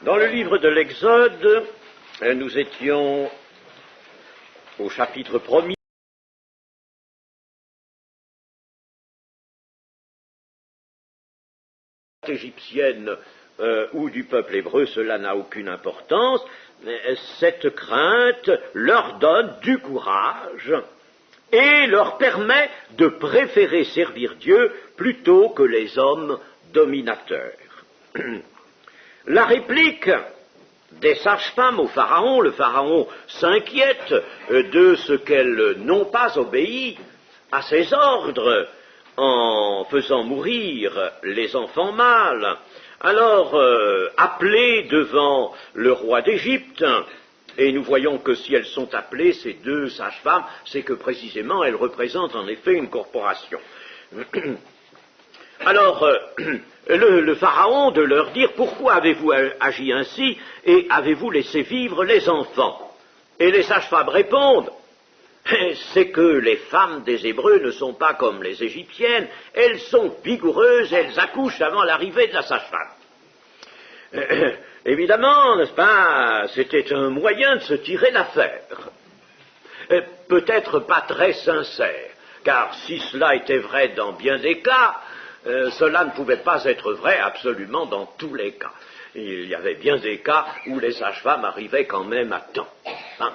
Dans le livre de l'Exode, nous étions au chapitre 1er. Égyptienne ou du peuple hébreu, cela n'a aucune importance. Cette crainte leur donne du courage et leur permet de préférer servir Dieu plutôt que les hommes dominateurs. La réplique des sages-femmes au Pharaon, le Pharaon s'inquiète de ce qu'elles n'ont pas obéi à ses ordres en faisant mourir les enfants mâles. Alors, appelées devant le roi d'Égypte, et nous voyons que si elles sont appelées, ces deux sages-femmes, c'est que précisément elles représentent en effet une corporation. Alors, le Pharaon de leur dire, pourquoi avez-vous agi ainsi et avez-vous laissé vivre les enfants? Et les sages-femmes répondent, c'est que les femmes des Hébreux ne sont pas comme les Égyptiennes, elles sont vigoureuses, elles accouchent avant l'arrivée de la sage-femme. Évidemment, n'est-ce pas, c'était un moyen de se tirer d'affaire. Peut-être pas très sincère, car si cela était vrai dans bien des cas, cela ne pouvait pas être vrai absolument dans tous les cas. Il y avait bien des cas où les sages-femmes arrivaient quand même à temps. Hein.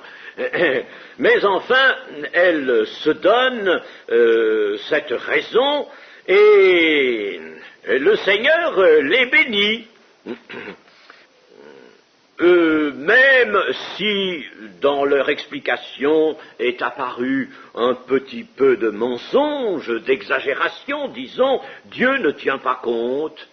Mais enfin, elles se donnent cette raison et le Seigneur les bénit. Même si dans leur explication est apparu un petit peu de mensonge, d'exagération, disons, Dieu ne tient pas compte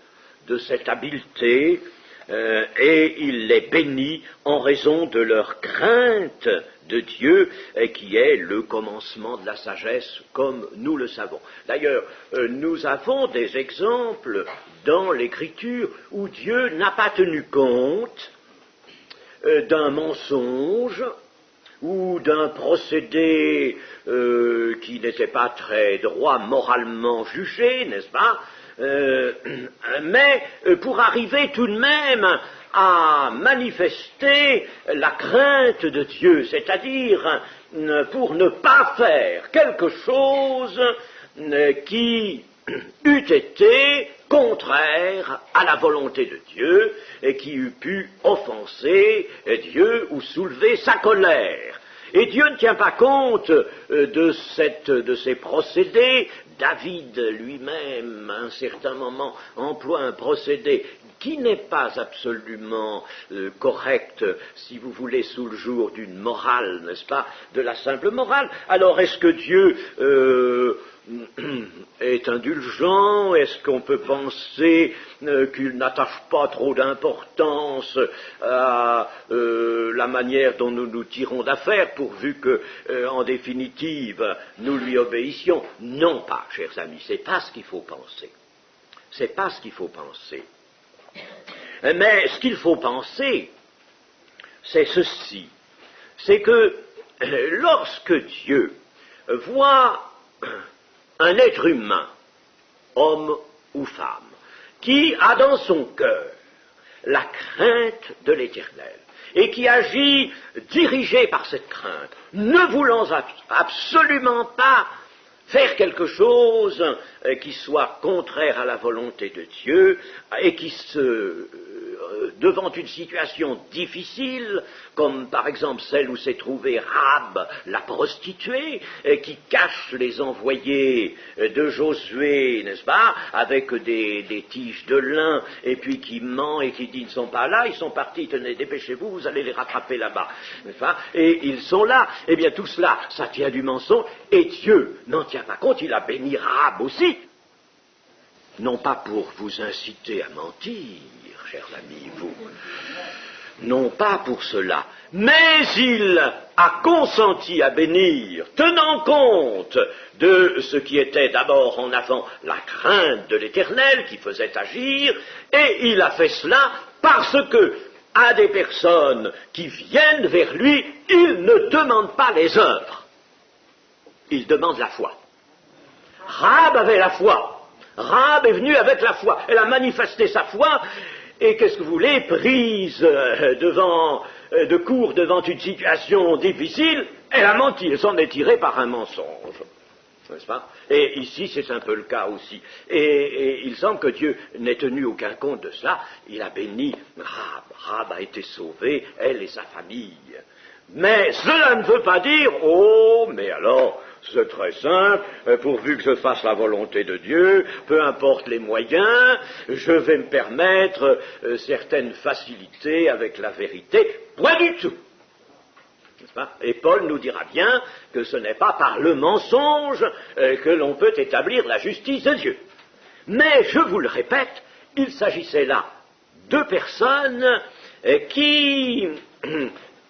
de cette habileté et il les bénit en raison de leur crainte de Dieu, qui est le commencement de la sagesse, comme nous le savons. D'ailleurs, nous avons des exemples dans l'Écriture où Dieu n'a pas tenu compte d'un mensonge ou d'un procédé qui n'était pas très droit moralement jugé, n'est-ce pas, mais pour arriver tout de même à manifester la crainte de Dieu, c'est-à-dire pour ne pas faire quelque chose qui eût été contraire à la volonté de Dieu et qui eût pu offenser Dieu ou soulever sa colère. Et Dieu ne tient pas compte de ces procédés. David lui-même, à un certain moment, emploie un procédé qui n'est pas absolument correct, si vous voulez, sous le jour d'une morale, n'est-ce pas, de la simple morale. Alors, est-ce que Dieu est indulgent? Est-ce qu'on peut penser qu'il n'attache pas trop d'importance à la manière dont nous nous tirons d'affaire, pourvu que, en définitive, nous lui obéissions? Non pas, chers amis, c'est pas ce qu'il faut penser. C'est pas ce qu'il faut penser. Mais ce qu'il faut penser, c'est ceci, c'est que lorsque Dieu voit un être humain, homme ou femme, qui a dans son cœur la crainte de l'Éternel, et qui agit dirigé par cette crainte, ne voulant absolument pas faire quelque chose qui soit contraire à la volonté de Dieu, et qui devant une situation difficile, comme par exemple celle où s'est trouvée Rahab, la prostituée, qui cache les envoyés de Josué, n'est-ce pas, avec des tiges de lin, et puis qui ment et qui dit ils ne sont pas là, ils sont partis, tenez, dépêchez-vous, vous allez les rattraper là-bas, n'est-ce pas, et ils sont là. Eh bien tout cela, ça tient du mensonge, et Dieu n'en tient pas compte, il a béni Rahab aussi. Non pas pour vous inciter à mentir, chers amis, vous, non pas pour cela, mais il a consenti à bénir, tenant compte de ce qui était d'abord en avant la crainte de l'Éternel qui faisait agir, et il a fait cela parce que à des personnes qui viennent vers lui, il ne demande pas les œuvres, il demande la foi. Rahab avait la foi. Rahab est venue avec la foi. Elle a manifesté sa foi Et qu'est-ce que vous voulez, prise de court devant une situation difficile, elle a menti, elle s'en est tirée par un mensonge. N'est-ce pas? Et ici, c'est un peu le cas aussi. Et il semble que Dieu n'ait tenu aucun compte de cela. Il a béni Rahab. Rahab a été sauvée, elle et sa famille. Mais cela ne veut pas dire, oh, mais alors, c'est très simple, pourvu que je fasse la volonté de Dieu, peu importe les moyens, je vais me permettre certaines facilités avec la vérité. Point du tout. Et Paul nous dira bien que ce n'est pas par le mensonge que l'on peut établir la justice de Dieu. Mais, je vous le répète, il s'agissait là de personnes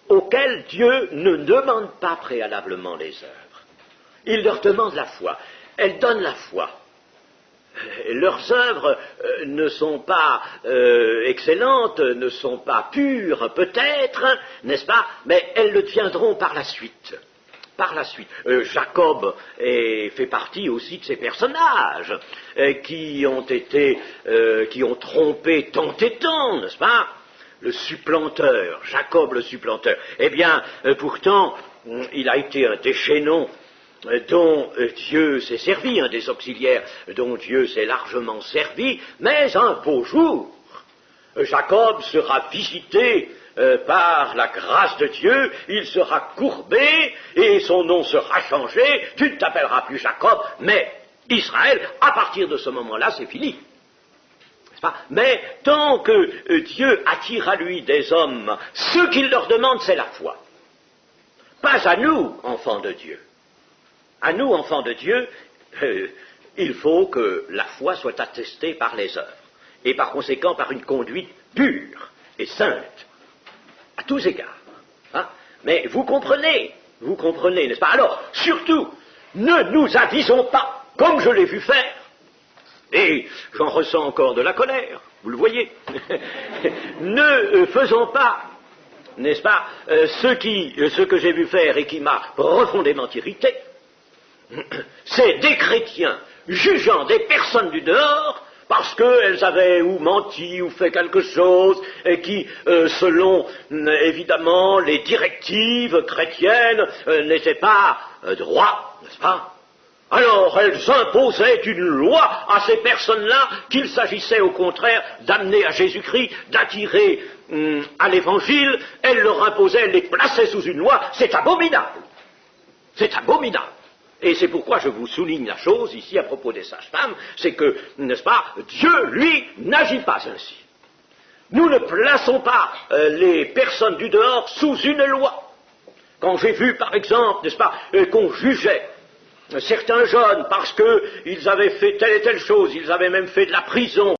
auxquelles Dieu ne demande pas préalablement les œuvres. Il leur demande la foi. Elles donnent la foi. Leurs œuvres ne sont pas excellentes, ne sont pas pures, peut-être, n'est-ce pas? Mais elles le deviendront par la suite. Par la suite. Jacob fait partie aussi de ces personnages qui ont trompé tant et tant, n'est-ce pas? Le supplanteur, Jacob le supplanteur. Eh bien, pourtant, il a été un des chaînons dont Dieu s'est servi, un des auxiliaires dont Dieu s'est largement servi, mais un beau jour, Jacob sera visité par la grâce de Dieu, il sera courbé et son nom sera changé, tu ne t'appelleras plus Jacob, mais Israël. À partir de ce moment-là, c'est fini. Mais tant que Dieu attire à lui des hommes, ce qu'il leur demande, c'est la foi. Pas à nous, enfants de Dieu. À nous, enfants de Dieu, il faut que la foi soit attestée par les œuvres, et par conséquent par une conduite pure et sainte, à tous égards. Hein? Mais vous comprenez, n'est-ce pas? Alors, surtout, ne nous avisons pas, comme je l'ai vu faire, et j'en ressens encore de la colère, vous le voyez, ne faisons pas, n'est-ce pas, ce que j'ai vu faire et qui m'a profondément irrité, c'est des chrétiens jugeant des personnes du dehors parce qu'elles avaient ou menti ou fait quelque chose et qui, selon évidemment les directives chrétiennes, n'étaient pas droits, n'est-ce pas? Alors elles imposaient une loi à ces personnes-là qu'il s'agissait au contraire d'amener à Jésus-Christ, d'attirer à l'Évangile. Elles leur imposaient, elles les plaçaient sous une loi. C'est abominable. C'est abominable. Et c'est pourquoi je vous souligne la chose ici à propos des sages-femmes, c'est que, n'est-ce pas, Dieu, lui, n'agit pas ainsi. Nous ne plaçons pas les personnes du dehors sous une loi. Quand j'ai vu, par exemple, n'est-ce pas, qu'on jugeait certains jeunes parce qu'ils avaient fait telle et telle chose, ils avaient même fait de la prison,